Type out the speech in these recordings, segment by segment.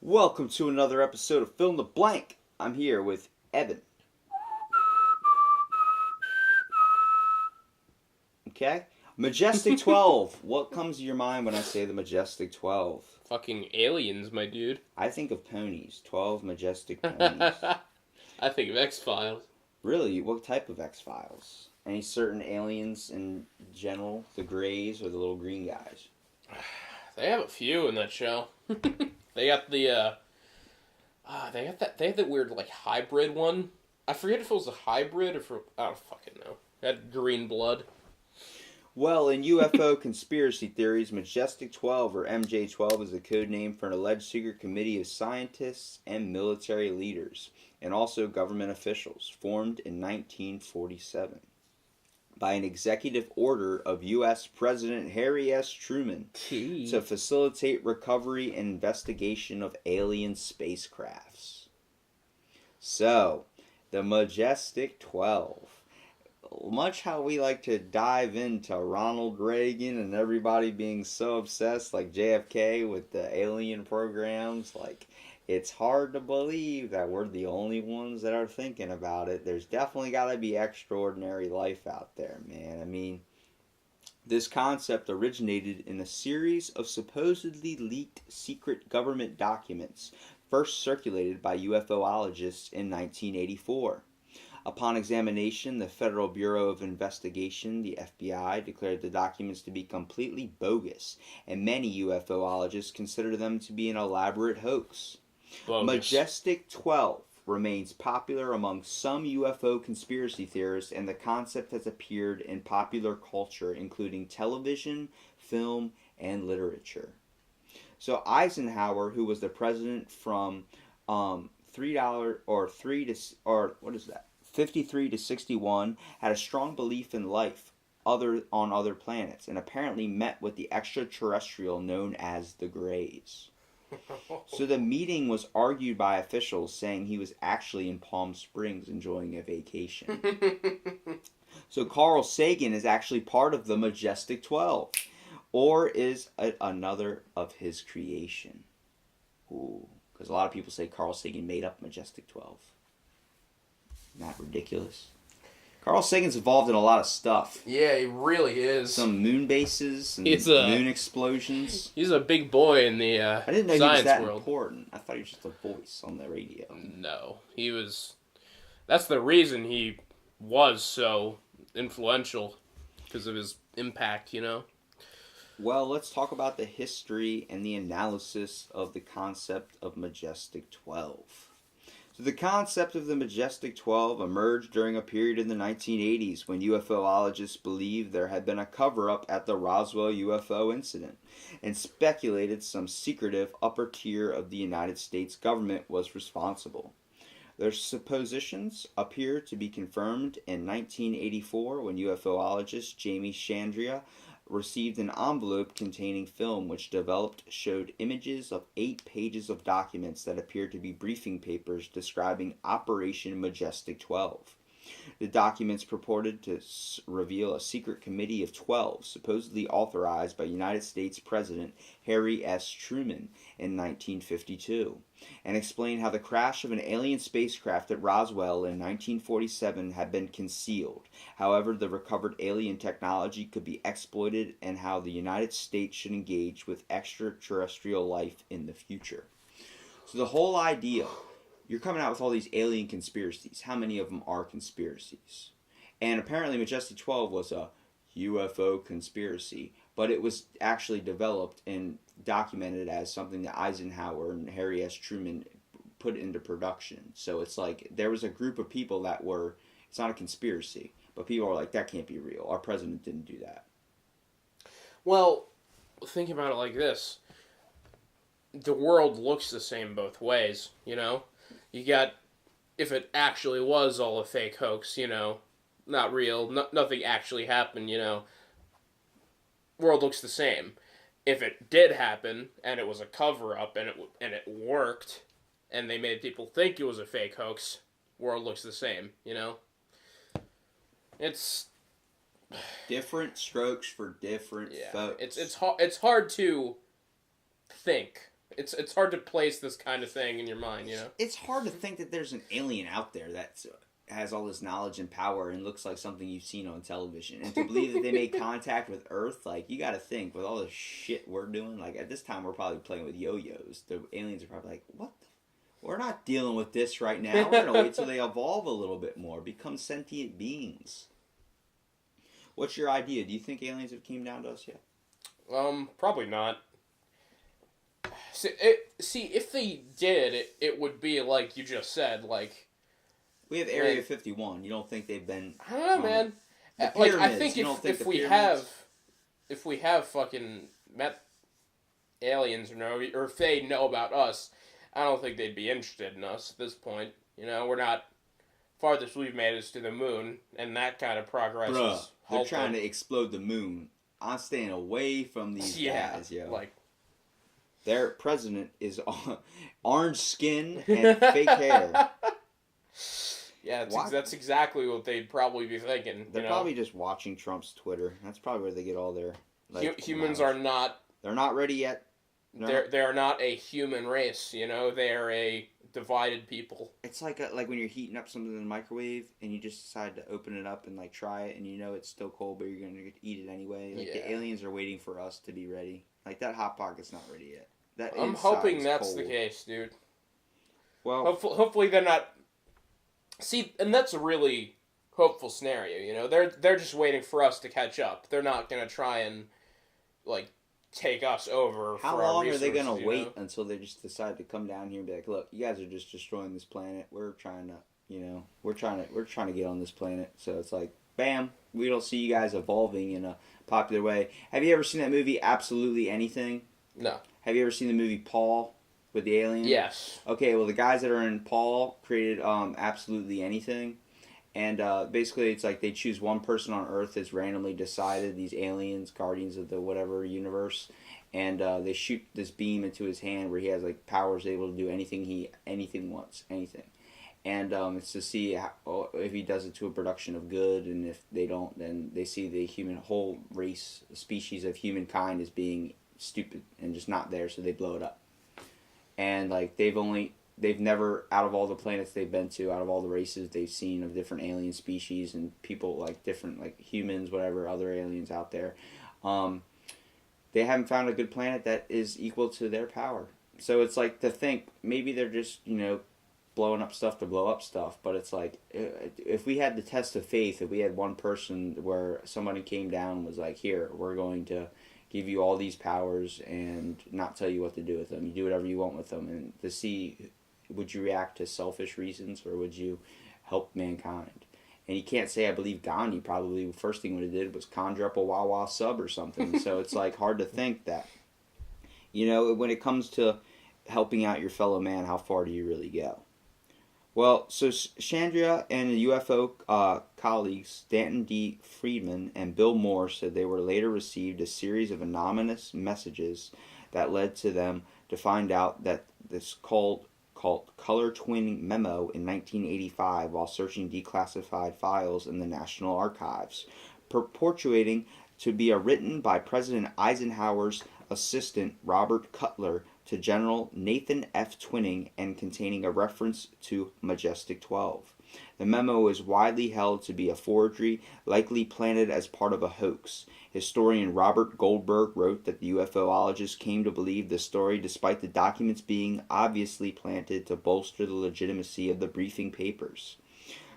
Welcome to another episode of Fill in the Blank. I'm here with Evan. Okay? Majestic 12. What comes to your mind when I say the Majestic 12? Fucking aliens, my dude. I think of ponies. 12 majestic ponies. I think of X-Files. Really? What type of X-Files? Any certain aliens in general? The Greys or the little green guys? They have a few in that show. They got the they had the weird like hybrid one. I forget if it was a hybrid or I don't fucking know. It had green blood. Well, in UFO conspiracy theories, Majestic 12 or MJ-12 is a code name for an alleged secret committee of scientists and military leaders, and also government officials, formed in 1947 by an executive order of U.S. President Harry S. Truman to facilitate recovery and investigation of alien spacecrafts. So, the Majestic 12. Much how we like to dive into Ronald Reagan and everybody being so obsessed, like JFK, with the alien programs, like, it's hard to believe that we're the only ones that are thinking about it. There's definitely got to be extraordinary life out there, man. I mean, this concept originated in a series of supposedly leaked secret government documents, first circulated by UFOologists in 1984. Upon examination, the Federal Bureau of Investigation, the FBI, declared the documents to be completely bogus, and many UFOologists consider them to be an elaborate hoax. Bogus. Majestic 12 remains popular among some UFO conspiracy theorists, and the concept has appeared in popular culture, including television, film, and literature. So Eisenhower, who was the president from $53 to 61, had a strong belief in life on other planets, and apparently met with the extraterrestrial known as the Greys. So the meeting was argued by officials, saying he was actually in Palm Springs enjoying a vacation. So Carl Sagan is actually part of the Majestic 12, or is another of his creation. Ooh, because a lot of people say Carl Sagan made up Majestic 12. Isn't that ridiculous? Carl Sagan's involved in a lot of stuff. Yeah, he really is. Some moon bases and moon explosions. He's a big boy in the I didn't know science he was that world. important. I thought he was just a voice on the radio. No, he was. That's the reason he was so influential, because of his impact, you know? Well, let's talk about the history and the analysis of the concept of Majestic 12. So the concept of the Majestic 12 emerged during a period in the 1980s when UFOologists believed there had been a cover-up at the Roswell UFO incident and speculated some secretive upper tier of the United States government was responsible. Their suppositions appear to be confirmed in 1984 when UFOologist Jamie Chandria received an envelope containing film which developed showed images of 8 pages of documents that appeared to be briefing papers describing Operation Majestic 12. The documents purported to reveal a secret committee of 12, supposedly authorized by United States President Harry S. Truman in 1952, and explain how the crash of an alien spacecraft at Roswell in 1947 had been concealed. However, the recovered alien technology could be exploited, and how the United States should engage with extraterrestrial life in the future. So the whole idea, you're coming out with all these alien conspiracies. How many of them are conspiracies? And apparently Majestic 12 was a UFO conspiracy, but it was actually developed and documented as something that Eisenhower and Harry S. Truman put into production. So it's like there was a group of people that were, it's not a conspiracy, but people are like, that can't be real. Our president didn't do that. Well, think about it like this. The world looks the same both ways, you know? You got, if it actually was all a fake hoax, you know, not real, nothing actually happened, you know, world looks the same. If it did happen, and it was a cover-up, and it worked, and they made people think it was a fake hoax, world looks the same, you know? It's different strokes for different folks. It's hard to think It's hard to place this kind of thing in your mind, you know. It's hard to think that there's an alien out there that has all this knowledge and power and looks like something you've seen on television. And to believe that they made contact with Earth, like, you got to think, with all the shit we're doing, like, at this time we're probably playing with yo-yos. The aliens are probably like, what the? We're not dealing with this right now. We're going to wait till they evolve a little bit more, become sentient beings. What's your idea? Do you think aliens have came down to us yet? Probably not. See, if they did, it would be like you just said, like... We have Area 51. You don't think they've been... I don't know, man. Like, I think if we have fucking met aliens, or if they know about us, I don't think they'd be interested in us at this point. You know, we're not... Farthest we've made is to the moon, and that kind of progress is they're trying to explode the moon. I'm staying away from these guys, yo. Like... Their president is orange skin and fake hair. Yeah, that's exactly what they'd probably be thinking. They're probably just watching Trump's Twitter. That's probably where they get all their... humans are not... They're not ready yet. No. They're not a human race, you know? They're a divided people. It's like when you're heating up something in the microwave and you just decide to open it up and like try it and you know it's still cold but you're going to eat it anyway. Like the aliens are waiting for us to be ready. Like that Hot Pocket's not ready yet. I'm hoping that's the case, dude. Well, hopefully they're not... See, and that's a really hopeful scenario, you know? They're just waiting for us to catch up. They're not going to try and, like, take us over. How long are they going to wait until they just decide to come down here and be like, look, you guys are just destroying this planet. We're trying to, we're trying to get on this planet. So it's like, bam, we don't see you guys evolving in a popular way. Have you ever seen that movie, Absolutely Anything? No. Have you ever seen the movie Paul with the alien? Yes. Okay, well, the guys that are in Paul created Absolutely Anything. And basically, it's like they choose one person on Earth that's randomly decided, these aliens, guardians of the whatever universe, and they shoot this beam into his hand where he has like powers able to do anything he wants, anything. And it's to see if he does it to a production of good, and if they don't, then they see the whole race, species of humankind as being stupid and just not there, so they blow it up. And like they've never, out of all the planets they've been to, out of all the races they've seen of different alien species and people like different like humans, whatever other aliens out there, they haven't found a good planet that is equal to their power. So it's like to think maybe they're just blowing up stuff to blow up stuff, but it's like if we had the test of faith, if we had one person where somebody came down and was like, here, we're going to give you all these powers and not tell you what to do with them. You do whatever you want with them, and to see, would you react to selfish reasons or would you help mankind? And you can't say, I believe Gandhi probably the first thing would have did was conjure up a Wawa sub or something. So it's like hard to think that, when it comes to helping out your fellow man, how far do you really go? Well, so Chandra and the UFO colleagues Stanton D. Friedman and Bill Moore said they were later received a series of anonymous messages that led to them to find out that this called color twinning memo in 1985 while searching declassified files in the National Archives, purporting to be written by President Eisenhower's assistant Robert Cutler to General Nathan F. Twining and containing a reference to Majestic 12. The memo is widely held to be a forgery, likely planted as part of a hoax. Historian Robert Goldberg wrote that the UFOologists came to believe the story despite the documents being obviously planted to bolster the legitimacy of the briefing papers.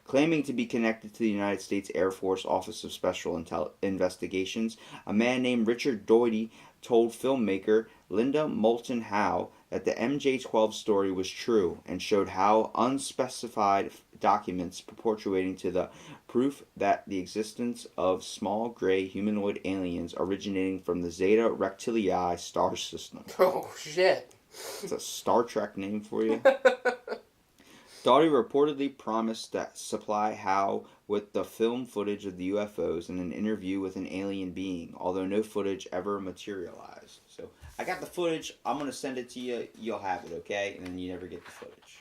Claiming to be connected to the United States Air Force Office of Special Investigations, a man named Richard Doherty told filmmaker Linda Moulton Howe that the MJ-12 story was true and showed how unspecified documents perpetuating to the proof that the existence of small gray humanoid aliens originating from the Zeta Reptilii star system. Oh, shit. It's a Star Trek name for you. Doherty reportedly promised to supply Howe with the film footage of the UFOs in an interview with an alien being, although no footage ever materialized. So, I got the footage, I'm going to send it to you, you'll have it, okay? And then you never get the footage.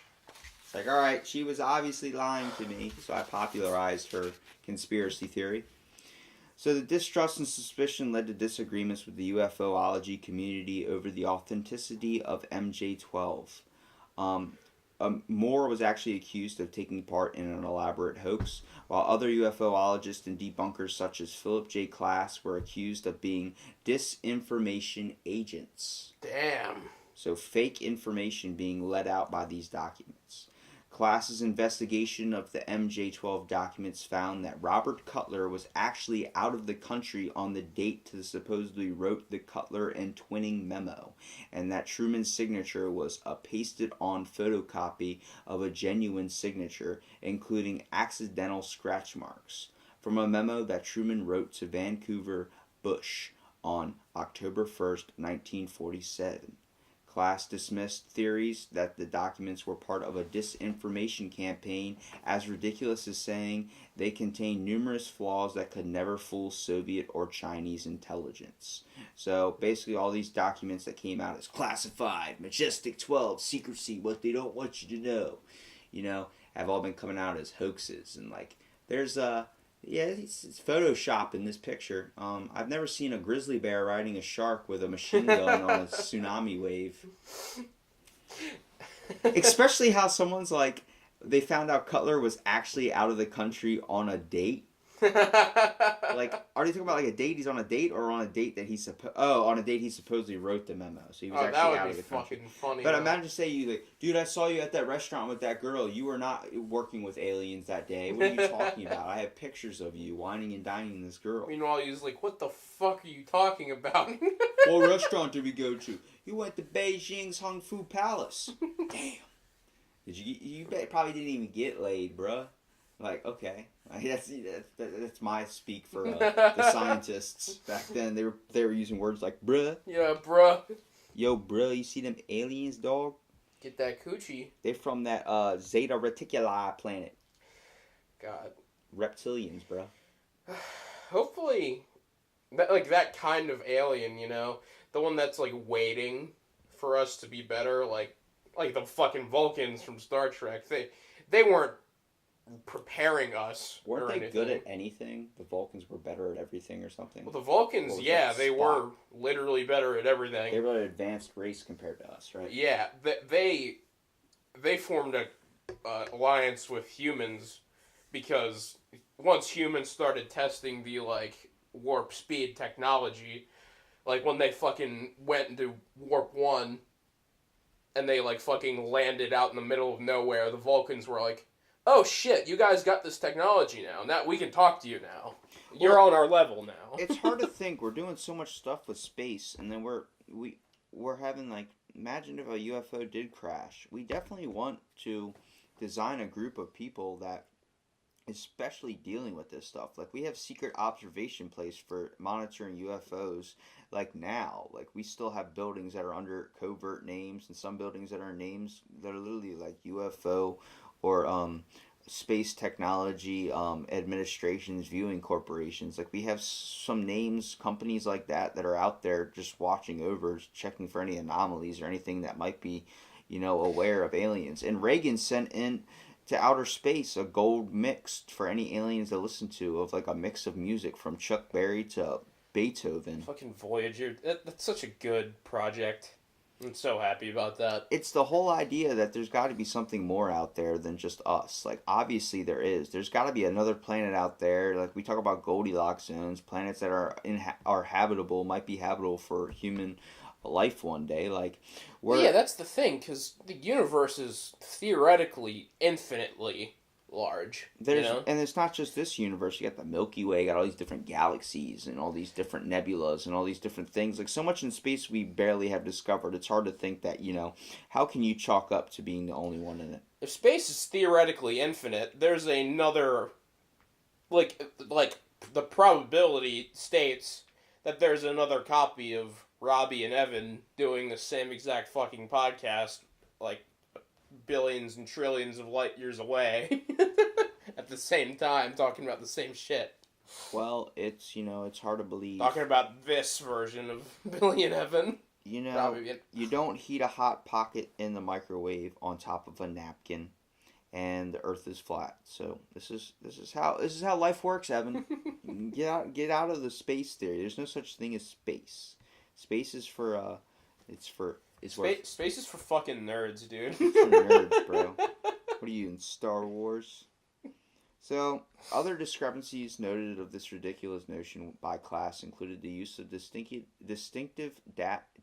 It's like, alright, she was obviously lying to me, so I popularized her conspiracy theory. So the distrust and suspicion led to disagreements with the UFOlogy community over the authenticity of MJ12. Um, Moore was actually accused of taking part in an elaborate hoax, while other UFOologists and debunkers such as Philip J. Klass were accused of being disinformation agents. Damn. So fake information being let out by these documents. Klass's investigation of the MJ12 documents found that Robert Cutler was actually out of the country on the date to supposedly wrote the Cutler and Twinning memo, and that Truman's signature was a pasted-on photocopy of a genuine signature, including accidental scratch marks, from a memo that Truman wrote to Vancouver Bush on October 1st, 1947. Klass dismissed theories that the documents were part of a disinformation campaign as ridiculous as saying they contain numerous flaws that could never fool Soviet or Chinese intelligence. So basically all these documents that came out as classified, Majestic 12, secrecy, what they don't want you to know, have all been coming out as hoaxes. And like, there's it's Photoshop in this picture. I've never seen a grizzly bear riding a shark with a machine gun on a tsunami wave. Especially how someone's like, they found out Cutler was actually out of the country on a date. Like, are they talking about like a date? He's on a date, or on a date that on a date he supposedly wrote the memo, so he was actually out of the country. Fucking funny. But imagine say you like, dude, I saw you at that restaurant with that girl. You were not working with aliens that day. What are you talking about? I have pictures of you whining and dining this girl. Meanwhile, he's like, what the fuck are you talking about? What restaurant did we go to? You went to Beijing's Hung Fu Palace. Damn. You probably didn't even get laid, bruh. Like, okay, that's my speak for the scientists back then. They were using words like bruh. Yeah, bruh. Yo, bruh, you see them aliens, dog? Get that coochie. They're from that Zeta Reticuli planet. God. Reptilians, bruh. Hopefully, that kind of alien, the one that's like waiting for us to be better, like the fucking Vulcans from Star Trek. They weren't preparing us. Weren't they good at anything? The Vulcans were better at everything or something? Well, the Vulcans, they were literally better at everything. They were an advanced race compared to us, right? Yeah, they formed a alliance with humans because once humans started testing the like warp speed technology, like when they fucking went into warp 1 and they like fucking landed out in the middle of nowhere, the Vulcans were like, oh shit, you guys got this technology now. Now we can talk to you now. You're on our level now. It's hard to think. We're doing so much stuff with space, and then we're having like, imagine if a UFO did crash. We definitely want to design a group of people that especially dealing with this stuff. Like, we have secret observation place for monitoring UFOs. Like now, like we still have buildings that are under covert names, and some buildings that are names that are literally like UFO or space technology administrations, viewing corporations. Like, we have some names, companies like that are out there just watching over, checking for any anomalies or anything that might be, aware of aliens. And Reagan sent in to outer space a gold mix for any aliens to listen to, of like a mix of music from Chuck Berry to Beethoven. Fucking Voyager. That's such a good project. I'm so happy about that. It's the whole idea that there's got to be something more out there than just us. Like, obviously there is. There's got to be another planet out there. Like, we talk about Goldilocks zones, planets that are habitable, might be habitable for human life one day. Like, yeah, that's the thing, because the universe is theoretically infinitely large. And it's not just this universe. You got the Milky Way, you got all these different galaxies and all these different nebulas and all these different things. Like, so much in space we barely have discovered. It's hard to think that, how can you chalk up to being the only one in it? If space is theoretically infinite, there's another, like the probability states that there's another copy of Robbie and Evan doing the same exact fucking podcast, like billions and trillions of light years away at the same time, talking about the same shit. Well, it's hard to believe. Talking about this version of Billy and Evan. You don't heat a hot pocket in the microwave on top of a napkin and the Earth is flat. So this is how life works, Evan. Get out of the space theory. There's no such thing as space. Space is for Space is for fucking nerds, dude. it's for nerds, bro. What are you in Star Wars? So, other discrepancies noted of this ridiculous notion by class included the use of distinctive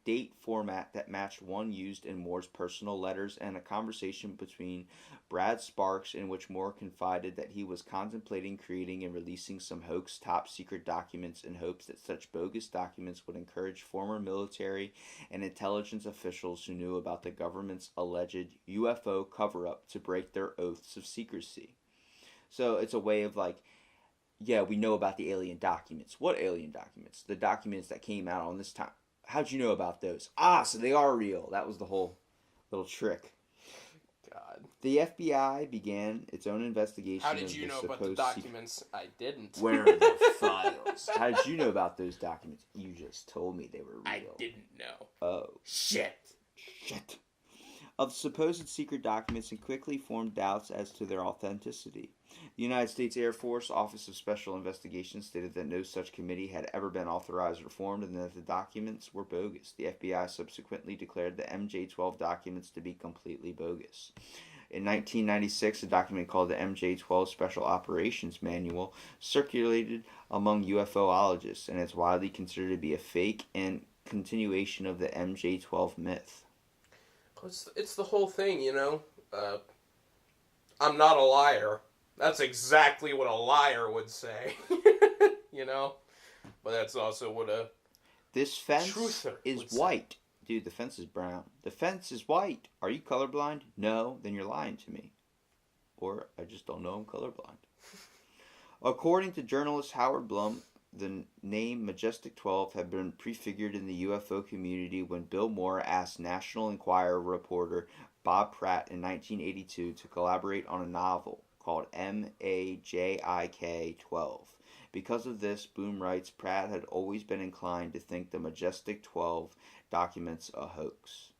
date format that matched one used in Moore's personal letters, and a conversation between Brad Sparks in which Moore confided that he was contemplating creating and releasing some hoax top secret documents in hopes that such bogus documents would encourage former military and intelligence officials who knew about the government's alleged UFO cover-up to break their oaths of secrecy. So it's a way of like, yeah, we know about the alien documents. What alien documents? The documents that came out on this time. How'd you know about those? So they are real. That was the whole little trick. God. The FBI began its own investigation. How did you know about the documents? I didn't. Where are the files? How did you know about those documents? You just told me they were real. I didn't know. Oh. Shit. Of supposed secret documents and quickly formed doubts as to their authenticity. The United States Air Force Office of Special Investigations stated that no such committee had ever been authorized or formed and that the documents were bogus. The FBI subsequently declared the MJ-12 documents to be completely bogus. In 1996, a document called the MJ-12 Special Operations Manual circulated among UFOologists, and it's widely considered to be a fake and continuation of the MJ-12 myth. It's the whole thing, you know. I'm not a liar. That's exactly what a liar would say, you know. But that's also what a this fence truther is white, dude. The fence is brown. The fence is white. Are you colorblind? No, then you're lying to me, or I just don't know I'm colorblind. According to journalist Howard Blum, the name Majestic 12 had been prefigured in the UFO community when Bill Moore asked National Enquirer reporter Bob Pratt in 1982 to collaborate on a novel called MAJIK 12. Because of this, Bloom writes, Pratt had always been inclined to think the Majestic 12 documents a hoax.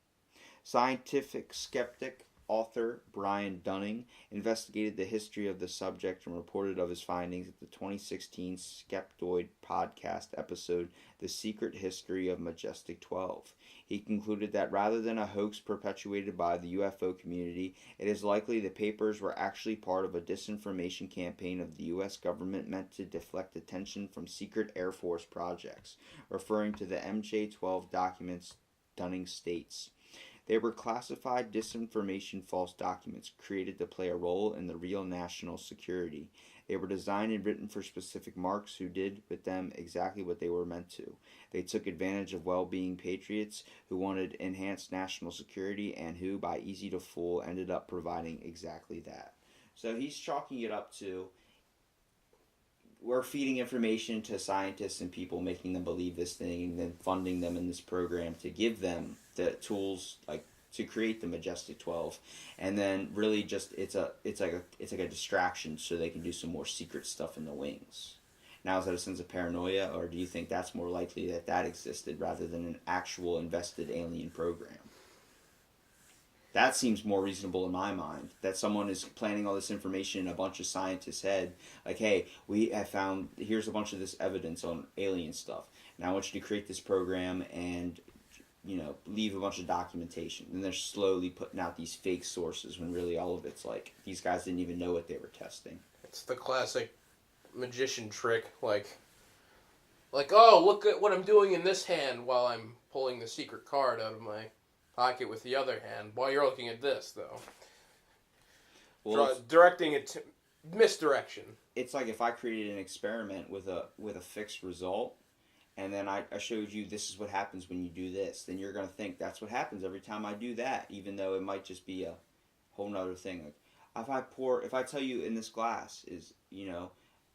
Scientific skeptic author Brian Dunning investigated the history of the subject and reported of his findings at the 2016 Skeptoid podcast episode, The Secret History of Majestic 12. He concluded that rather than a hoax perpetuated by the UFO community, it is likely the papers were actually part of a disinformation campaign of the U.S. government meant to deflect attention from secret Air Force projects. Referring to the MJ-12 documents, Dunning states, they were classified disinformation false documents created to play a role in the real national security. They were designed and written for specific marks who did with them exactly what they were meant to. They took advantage of well-being patriots who wanted enhanced national security and who, by easy to fool, ended up providing exactly that. So he's chalking it up to, we're feeding information to scientists and people, making them believe this thing, and then funding them in this program to give them the tools like to create the Majestic 12, and then really just it's like a distraction so they can do some more secret stuff in the wings. Now, is that a sense of paranoia, or do you think that's more likely that existed rather than an actual invested alien program? That seems more reasonable in my mind, that someone is planting all this information in a bunch of scientists' head. Like, hey, we have found, here's a bunch of this evidence on alien stuff. Now I want you to create this program and, leave a bunch of documentation. And they're slowly putting out these fake sources when really all of it's like, these guys didn't even know what they were testing. It's the classic magician trick. Like, oh, look at what I'm doing in this hand while I'm pulling the secret card out of my pocket with the other hand, while you're looking at this, though. Well, directing it to misdirection. It's like if I created an experiment with a fixed result, and then I showed you this is what happens when you do this, then you're going to think that's what happens every time I do that, even though it might just be a whole nother thing. Like if I tell you in this glass is,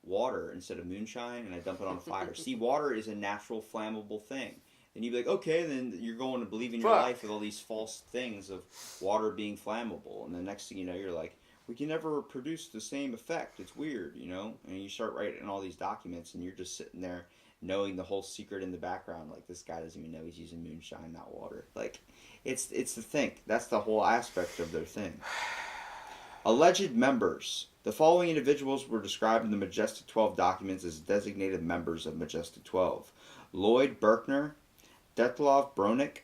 water instead of moonshine, and I dump it on a fire. See, water is a natural flammable thing. And you'd be like, okay, then you're going to believe in your life with all these false things of water being flammable. And the next thing you know, you're like, we can never produce the same effect. It's weird, And you start writing all these documents, and you're just sitting there knowing the whole secret in the background. Like, this guy doesn't even know he's using moonshine, not water. Like, it's the thing. That's the whole aspect of their thing. Alleged members. The following individuals were described in the Majestic 12 documents as designated members of Majestic 12. Lloyd Berkner, Detlef Bronick,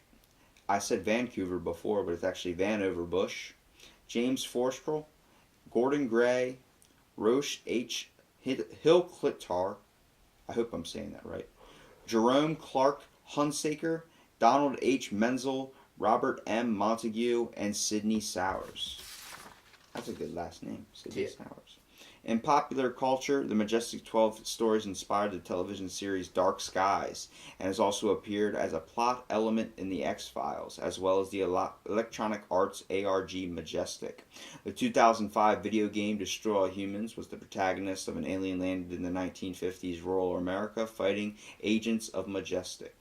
I said Vancouver before, but it's actually Vanover Bush, James Forstrel, Gordon Gray, Roche H. Hillclitar, I hope I'm saying that right, Jerome Clark Hunsaker, Donald H. Menzel, Robert M. Montague, and Sidney Sowers. That's a good last name, Sidney Sowers. In popular culture, the Majestic 12 stories inspired the television series Dark Skies and has also appeared as a plot element in the X-Files, as well as the Electronic Arts ARG Majestic. The 2005 video game Destroy All Humans was the protagonist of an alien landed in the 1950s rural America fighting agents of Majestic.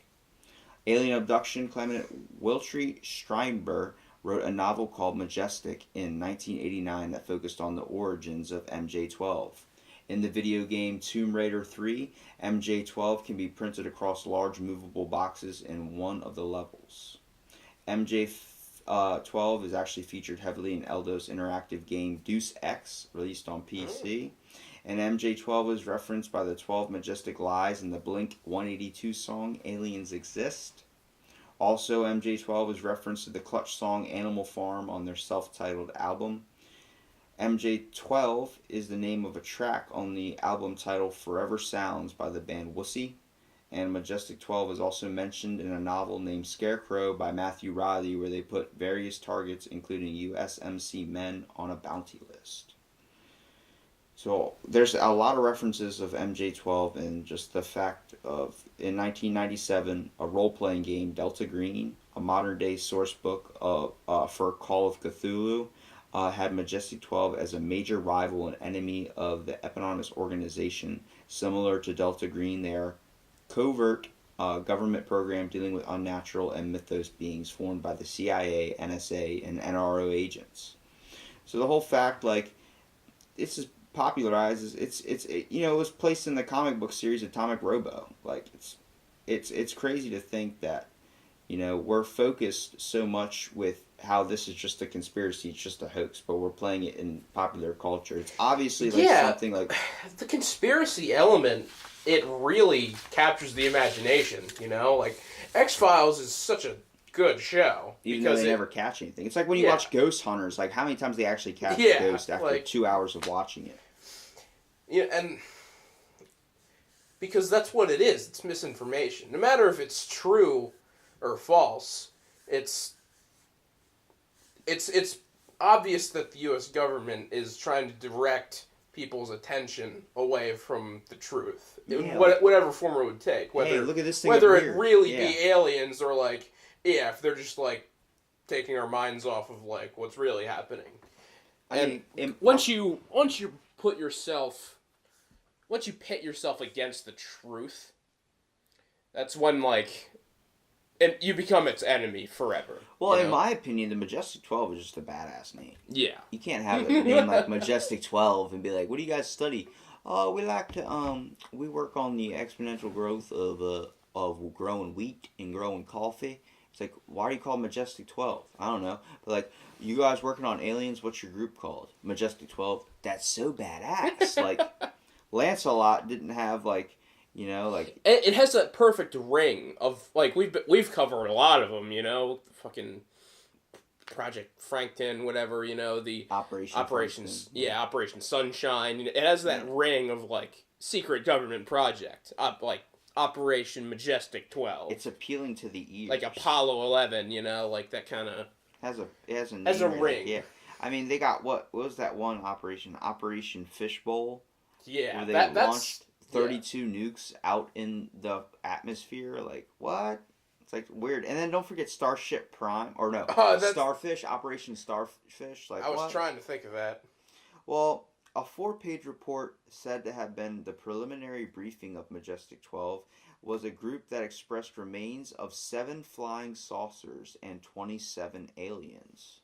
Alien abduction claimant Wiltshire Steinber wrote a novel called Majestic in 1989 that focused on the origins of MJ-12. In the video game Tomb Raider 3, MJ-12 can be printed across large movable boxes in one of the levels. MJ-12 is actually featured heavily in Eidos interactive game Deus Ex, released on PC. And MJ-12 is referenced by the 12 Majestic Lies in the Blink 182 song Aliens Exist. Also, MJ-12 is referenced to the Clutch song Animal Farm on their self-titled album. MJ-12 is the name of a track on the album titled Forever Sounds by the band Wussy. And Majestic 12 is also mentioned in a novel named Scarecrow by Matthew Riley, where they put various targets, including USMC men, on a bounty list. So there's a lot of references of MJ-12 and just the fact of, in 1997, a role-playing game, Delta Green, a modern-day source book for Call of Cthulhu, had Majestic 12 as a major rival and enemy of the eponymous organization. Similar to Delta Green, they are covert government program dealing with unnatural and mythos beings formed by the CIA, NSA, and NRO agents. So the whole fact, like, this is popularized, it was placed in the comic book series Atomic Robo. Like, it's crazy to think that, we're focused so much with how this is just a conspiracy, it's just a hoax, but we're playing it in popular culture. It's obviously something like the conspiracy element. It really captures the imagination. Like X-Files is such a good show even though they never catch anything. It's like when you watch Ghost Hunters. Like, how many times they actually catch a ghost after 2 hours of watching it? Yeah, and because that's what it is. It's misinformation. No matter if it's true or false, it's obvious that the U.S. government is trying to direct people's attention away from the truth, whatever form it would take. Whether, hey, look at this thing. Whether it really be aliens or if they're just taking our minds off of what's really happening. Once you pit yourself against the truth, that's when and you become its enemy forever. Well, in my opinion, the Majestic 12 is just a badass name. Yeah. You can't have a name like Majestic 12 and be like, what do you guys study? We like to, we work on the exponential growth of growing wheat and growing coffee. It's like, why are you called Majestic 12? I don't know. But you guys working on aliens, what's your group called? Majestic 12? That's so badass. Lancelot didn't have, It has that perfect ring of, we've covered a lot of them, fucking Project Frankton, whatever, the Operations, Operation Sunshine. It has that ring of, secret government project, Operation Majestic 12. It's appealing to the ears. Like Apollo 11, that kind of... It has a name. Has a ring. Yeah. I mean, they got, what was that one operation? Operation Fishbowl? Yeah. Where they launched 32 nukes out in the atmosphere. What? It's weird. And then don't forget Starship Prime. Or no, Starfish, Operation Starfish. I was trying to think of that. Well, a 4-page report said to have been the preliminary briefing of Majestic 12 was a group that expressed remains of 7 flying saucers and 27 aliens.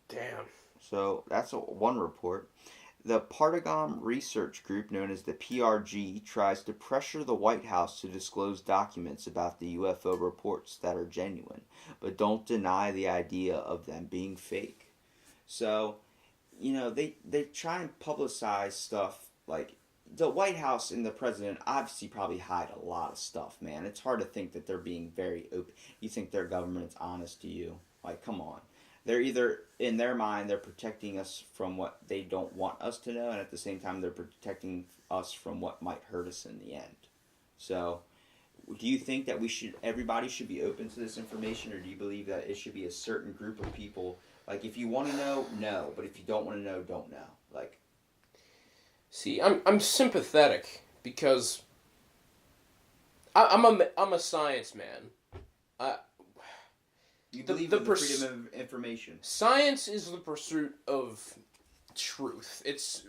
Damn. So that's one report. The Partagam Research Group, known as the PRG, tries to pressure the White House to disclose documents about the UFO reports that are genuine, but don't deny the idea of them being fake. So, they try and publicize stuff like the White House and the president obviously probably hide a lot of stuff, man. It's hard to think that they're being very open. You think their government's honest to you? Like, come on. They're either, in their mind, they're protecting us from what they don't want us to know, and at the same time, they're protecting us from what might hurt us in the end. So, do you think that everybody should be open to this information, or do you believe that it should be a certain group of people? Like, if you want to know, know, but if you don't want to know, don't know. Like, See, I'm sympathetic because I'm a science man. you believe in the freedom of information. Science is the pursuit of truth. It's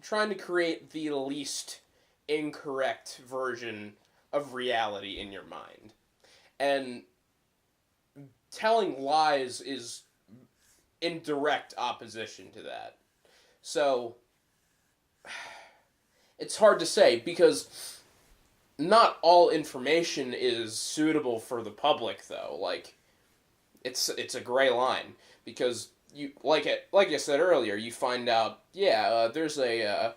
trying to create the least incorrect version of reality in your mind. And telling lies is in direct opposition to that. So it's hard to say because not all information is suitable for the public, though. Like, it's a gray line because like I said earlier, you find out there's a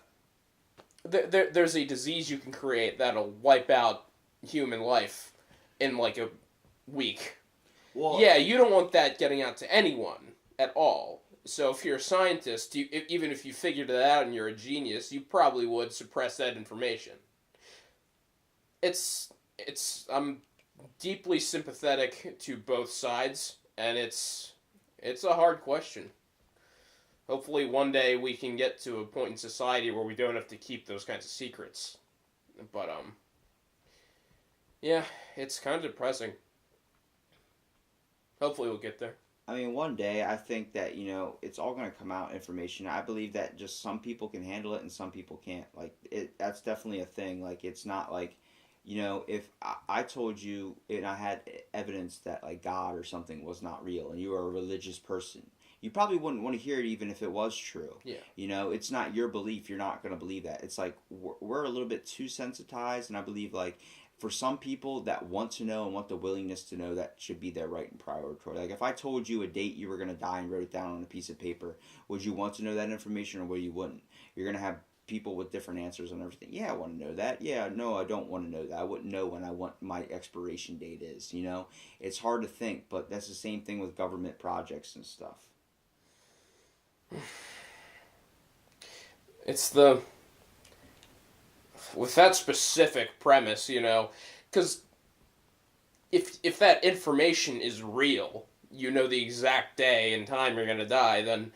there's a disease you can create that'll wipe out human life in like a week. Well, yeah, you don't want that getting out to anyone at all. So if you're a scientist, even if you figured it out and you're a genius, you probably would suppress that information. I'm deeply sympathetic to both sides, and it's a hard question. Hopefully one day we can get to a point in society where we don't have to keep those kinds of secrets. But, yeah, it's kind of depressing. Hopefully we'll get there. I mean, one day I think that, it's all going to come out information. I believe that just some people can handle it and some people can't. Like, that's definitely a thing. Like, it's not like, if I told you and I had evidence that, like, God or something was not real and you were a religious person, you probably wouldn't want to hear it even if it was true. Yeah. It's not your belief. You're not going to believe that. It's like we're a little bit too sensitized, and I believe, like, for some people that want to know and want the willingness to know, that should be their right and priority. Like, if I told you a date you were going to die and wrote it down on a piece of paper, would you want to know that information or would you wouldn't? You're going to have people with different answers on everything. Yeah, I want to know that. Yeah, no, I don't want to know that. I wouldn't know when my expiration date is, It's hard to think, but that's the same thing with government projects and stuff. It's with that specific premise, because if that information is real, the exact day and time you're going to die, then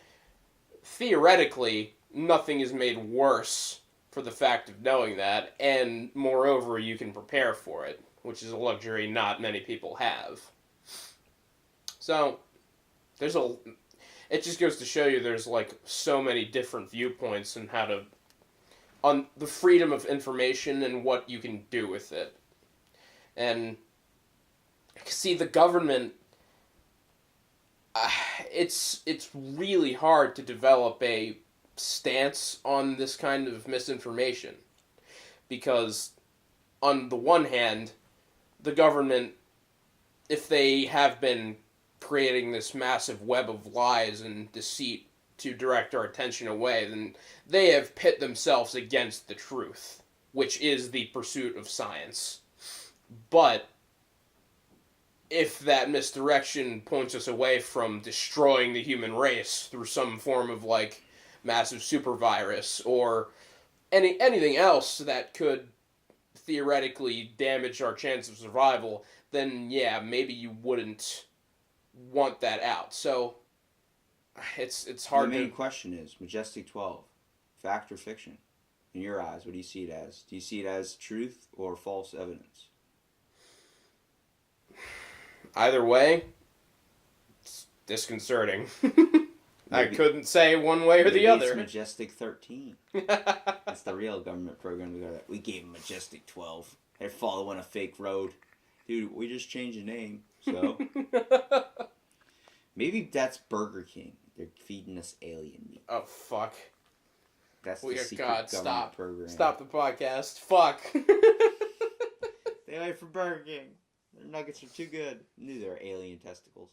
theoretically nothing is made worse for the fact of knowing that, and moreover, you can prepare for it, which is a luxury not many people have. So, it just goes to show you there's, like, so many different viewpoints on the freedom of information and what you can do with it. And, see, the government, it's really hard to develop a stance on this kind of misinformation. Because, on the one hand, the government, if they have been creating this massive web of lies and deceit to direct our attention away, then they have pit themselves against the truth, which is the pursuit of science. But if that misdirection points us away from destroying the human race through some form of, like, massive super virus or anything else that could theoretically damage our chance of survival, then yeah, maybe you wouldn't want that out. So it's hard. The main question is Majestic 12, fact or fiction? In your eyes, what do you see it as? Do you see it as truth or false evidence? Either way, it's disconcerting. I couldn't say one way or the other. It's Majestic 13. That's the real government program. We gave them Majestic 12. They're following a fake road. Dude, we just changed the name, so... Maybe that's Burger King. They're feeding us alien meat. Oh, fuck. That's the secret government program. Stop the podcast. Fuck. Stay away from Burger King. Their nuggets are too good. I knew they were alien testicles.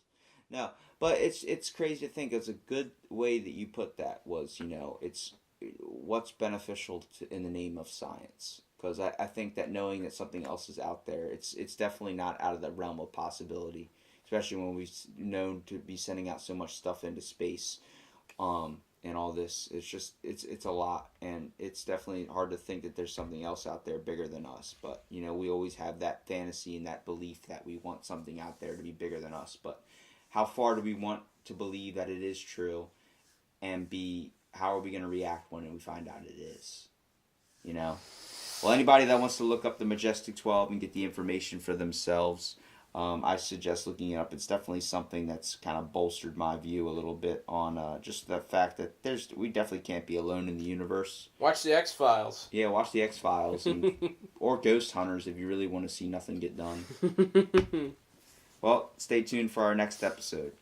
No, but it's crazy to think. It's a good way that you put that was, it's what's beneficial in the name of science. Because I think that knowing that something else is out there, it's definitely not out of the realm of possibility. Especially when we've known to be sending out so much stuff into space, and all this. It's just it's a lot, and it's definitely hard to think that there's something else out there bigger than us. But we always have that fantasy and that belief that we want something out there to be bigger than us. But how far do we want to believe that it is true, and how are we going to react when we find out it is? Well, anybody that wants to look up the Majestic 12 and get the information for themselves, I suggest looking it up. It's definitely something that's kind of bolstered my view a little bit on just the fact that we definitely can't be alone in the universe. Watch the X-Files. Yeah, watch the X-Files or Ghost Hunters if you really want to see nothing get done. Well, stay tuned for our next episode.